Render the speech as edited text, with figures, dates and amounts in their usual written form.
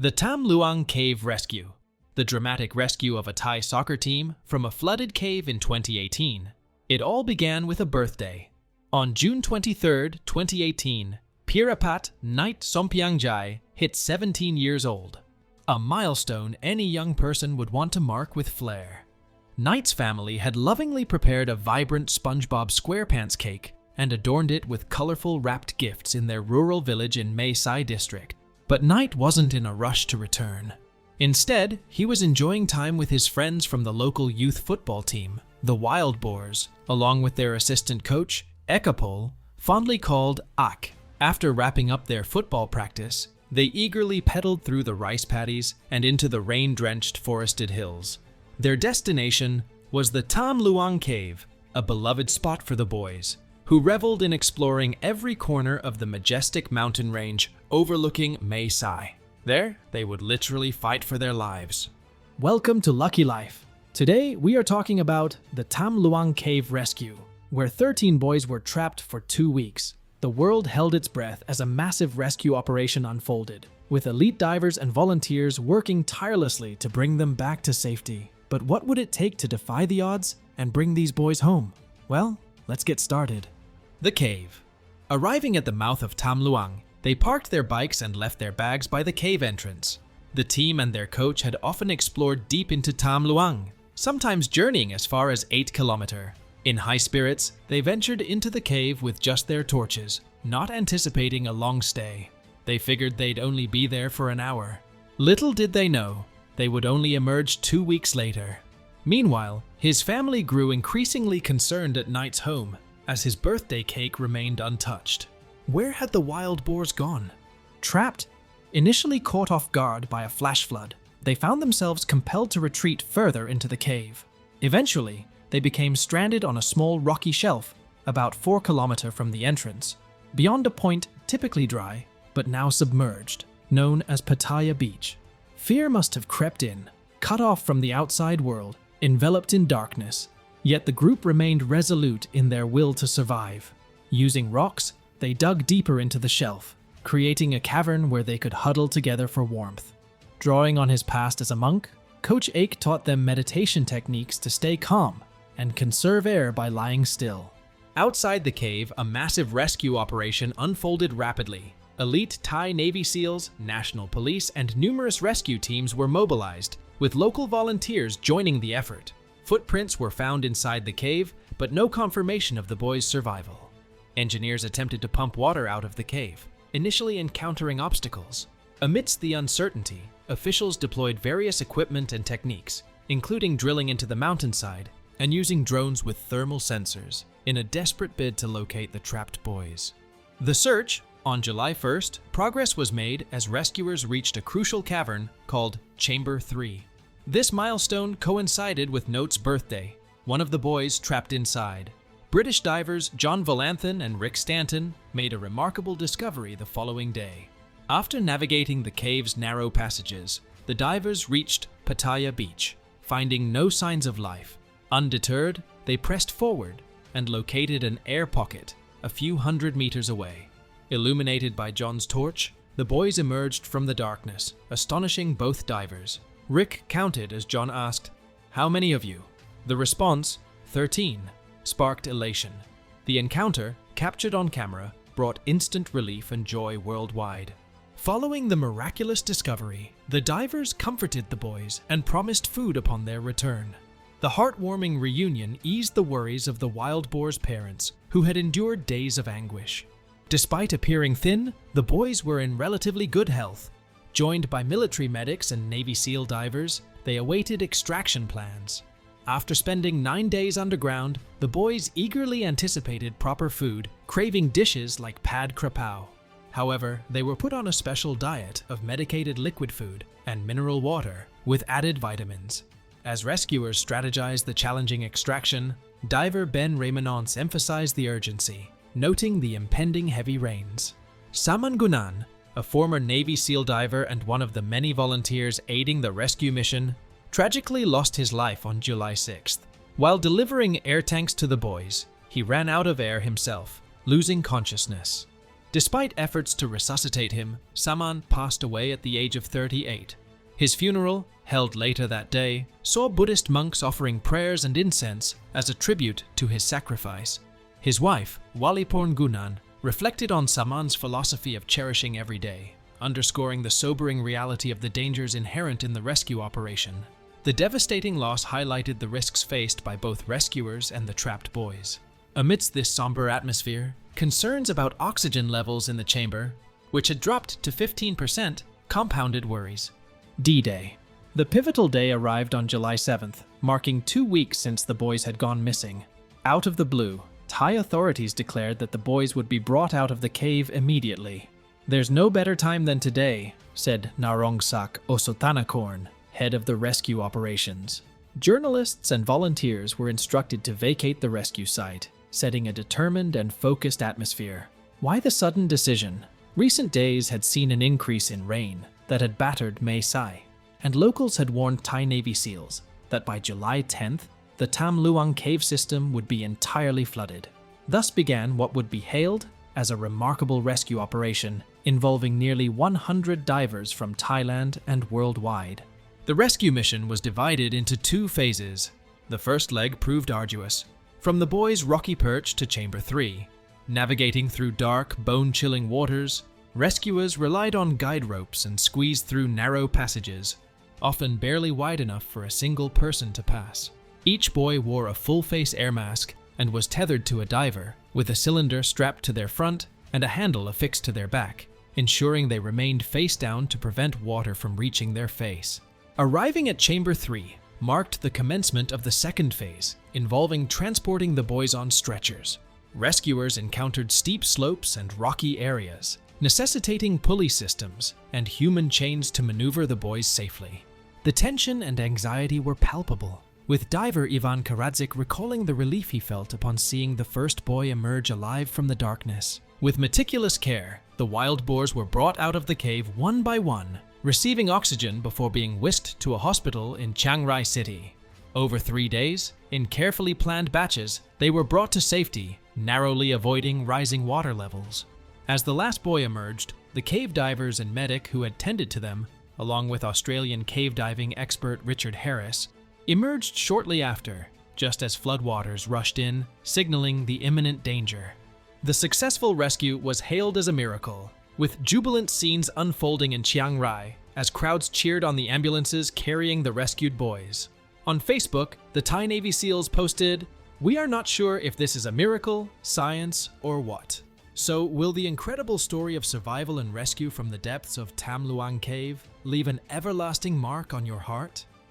The Tam Luang Cave Rescue, the dramatic rescue of a Thai soccer team from a flooded cave in 2018. It all began with a birthday. On June 23, 2018, Pirapat Knight Sompiangjai hit 17 years old, a milestone any young person would want to mark with flair. Knight's family had lovingly prepared a vibrant SpongeBob SquarePants cake and adorned it with colorful wrapped gifts in their rural village in Mae Sai district. But Knight wasn't in a rush to return. Instead, he was enjoying time with his friends from the local youth football team, the Wild Boars, along with their assistant coach, Ekapol, fondly called Ak. After wrapping up their football practice, they eagerly pedaled through the rice paddies and into the rain-drenched forested hills. Their destination was the Tam Luang Cave, a beloved spot for the boys, who reveled in exploring every corner of the majestic mountain range overlooking Mae Sai. There, they would literally fight for their lives. Welcome to Lucky Life. Today, we are talking about the Tam Luang Cave Rescue, where 13 boys were trapped for 2 weeks. The world held its breath as a massive rescue operation unfolded, with elite divers and volunteers working tirelessly to bring them back to safety. But what would it take to defy the odds and bring these boys home? Well, let's get started. The cave. Arriving at the mouth of Tam Luang, they parked their bikes and left their bags by the cave entrance. The team and their coach had often explored deep into Tam Luang, sometimes journeying as far as 8 kilometers. In high spirits, they ventured into the cave with just their torches, not anticipating a long stay. They figured they'd only be there for an hour. Little did they know, they would only emerge 2 weeks later. Meanwhile, his family grew increasingly concerned at Knight's home, as his birthday cake remained untouched. Where had the wild boars gone? Trapped, initially caught off guard by a flash flood, they found themselves compelled to retreat further into the cave. Eventually, they became stranded on a small rocky shelf, about 4 kilometers from the entrance, beyond a point typically dry, but now submerged, known as Pattaya Beach. Fear must have crept in, cut off from the outside world, enveloped in darkness. Yet the group remained resolute in their will to survive. Using rocks, they dug deeper into the shelf, creating a cavern where they could huddle together for warmth. Drawing on his past as a monk, Coach Ake taught them meditation techniques to stay calm and conserve air by lying still. Outside the cave, a massive rescue operation unfolded rapidly. Elite Thai Navy SEALs, National Police, and numerous rescue teams were mobilized, with local volunteers joining the effort. Footprints were found inside the cave, but no confirmation of the boys' survival. Engineers attempted to pump water out of the cave, initially encountering obstacles. Amidst the uncertainty, officials deployed various equipment and techniques, including drilling into the mountainside and using drones with thermal sensors, in a desperate bid to locate the trapped boys. The search, on July 1st, progress was made as rescuers reached a crucial cavern called Chamber 3. This milestone coincided with Note's birthday, one of the boys trapped inside. British divers John Volanthen and Rick Stanton made a remarkable discovery the following day. After navigating the cave's narrow passages, the divers reached Pattaya Beach, finding no signs of life. Undeterred, they pressed forward and located an air pocket a few hundred meters away. Illuminated by John's torch, the boys emerged from the darkness, astonishing both divers. Rick counted as John asked, "How many of you?" The response, 13, sparked elation. The encounter, captured on camera, brought instant relief and joy worldwide. Following the miraculous discovery, the divers comforted the boys and promised food upon their return. The heartwarming reunion eased the worries of the wild boars' parents, who had endured days of anguish. Despite appearing thin, the boys were in relatively good health. Joined by military medics and Navy SEAL divers, they awaited extraction plans. After spending 9 days underground, the boys eagerly anticipated proper food, craving dishes like pad krapao. However, they were put on a special diet of medicated liquid food and mineral water with added vitamins. As rescuers strategized the challenging extraction, diver Ben Raymonance emphasized the urgency, noting the impending heavy rains. Samangunan, a former Navy SEAL diver and one of the many volunteers aiding the rescue mission, tragically lost his life on July 6th. While delivering air tanks to the boys, he ran out of air himself, losing consciousness. Despite efforts to resuscitate him, Saman passed away at the age of 38. His funeral, held later that day, saw Buddhist monks offering prayers and incense as a tribute to his sacrifice. His wife, Waliporn Gunan, reflected on Saman's philosophy of cherishing every day, underscoring the sobering reality of the dangers inherent in the rescue operation. The devastating loss highlighted the risks faced by both rescuers and the trapped boys. Amidst this somber atmosphere, concerns about oxygen levels in the chamber, which had dropped to 15%, compounded worries. D-Day. The pivotal day arrived on July 7th, marking 2 weeks since the boys had gone missing. Out of the blue, Thai authorities declared that the boys would be brought out of the cave immediately. "There's no better time than today," said Narongsak Osotanakorn, head of the rescue operations. Journalists and volunteers were instructed to vacate the rescue site, setting a determined and focused atmosphere. Why the sudden decision? Recent days had seen an increase in rain that had battered Mae Sai, and locals had warned Thai Navy SEALs that by July 10th, the Tam Luang cave system would be entirely flooded. Thus began what would be hailed as a remarkable rescue operation involving nearly 100 divers from Thailand and worldwide. The rescue mission was divided into 2 phases. The first leg proved arduous, from the boys' rocky perch to Chamber 3. Navigating through dark, bone-chilling waters, rescuers relied on guide ropes and squeezed through narrow passages, often barely wide enough for a single person to pass. Each boy wore a full-face air mask and was tethered to a diver, with a cylinder strapped to their front and a handle affixed to their back, ensuring they remained face down to prevent water from reaching their face. Arriving at Chamber 3 marked the commencement of the second phase, involving transporting the boys on stretchers. Rescuers encountered steep slopes and rocky areas, necessitating pulley systems and human chains to maneuver the boys safely. The tension and anxiety were palpable, with diver Ivan Karadzik recalling the relief he felt upon seeing the first boy emerge alive from the darkness. With meticulous care, the wild boars were brought out of the cave one by one, receiving oxygen before being whisked to a hospital in Chiang Rai City. Over 3 days, in carefully planned batches, they were brought to safety, narrowly avoiding rising water levels. As the last boy emerged, the cave divers and medic who had tended to them, along with Australian cave diving expert Richard Harris, emerged shortly after, just as floodwaters rushed in, signaling the imminent danger. The successful rescue was hailed as a miracle, with jubilant scenes unfolding in Chiang Rai as crowds cheered on the ambulances carrying the rescued boys. On Facebook, the Thai Navy SEALs posted, "We are not sure if this is a miracle, science, or what." So, will the incredible story of survival and rescue from the depths of Tam Luang Cave leave an everlasting mark on your heart?